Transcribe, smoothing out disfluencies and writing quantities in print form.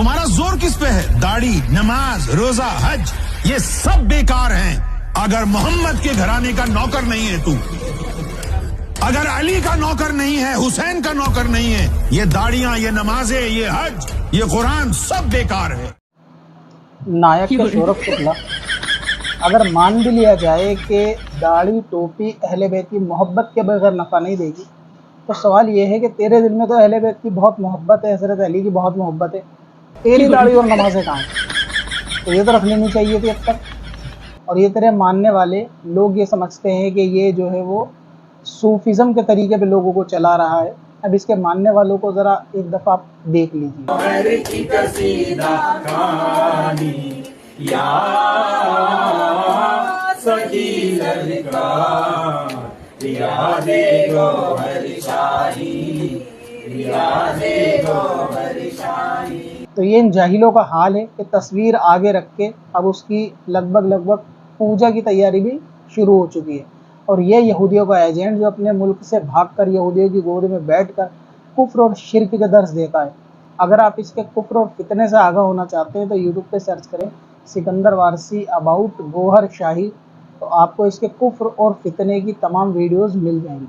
तुम्हारा जोर किस पे है? दाढ़ी, नमाज, रोजा, हज, ये सब बेकार हैं अगर मोहम्मद के घराने का नौकर नहीं है तू। अगर अली का नौकर नहीं है, हुसैन का नौकर नहीं है, ये दाढ़ियां, ये नमाजें, ये हज, ये कुरान सब बेकार है। नायक के सौरभ शुक्ला, अगर मान भी लिया जाए कि दाढ़ी टोपी अहले बैत की मोहब्बत के बगैर नफ़ा नहीं देगी, तो सवाल ये है कि तेरे दिल में तो अहले बैत की बहुत मोहब्बत है, हज़रत अली की बहुत मोहब्बत है, तेरी दाढ़ी और नमाज़ें कहाँ हैं? तो ये तो रख लेनी चाहिए थी अब तक। और ये तेरे मानने वाले लोग ये समझते हैं कि ये जो है वो सूफिज़म के तरीके पे लोगों को चला रहा है। अब इसके मानने वालों को ज़रा एक दफ़ा आप देख लीजिए। तो ये इन जाहिलों का हाल है कि तस्वीर आगे रख के अब उसकी लगभग पूजा की तैयारी भी शुरू हो चुकी है। और ये यहूदियों का एजेंट जो अपने मुल्क से भागकर यहूदियों की गोद में बैठकर कुफ्र और शिर्क के दर्स देता है। अगर आप इसके कुफ्र और फितने से आगाह होना चाहते हैं तो यूट्यूब पे सर्च करें सिकंदर वारसी अबाउट गोहर शाही, तो आपको इसके कुफ्र और फितने की तमाम वीडियोज़ मिल जाएंगी।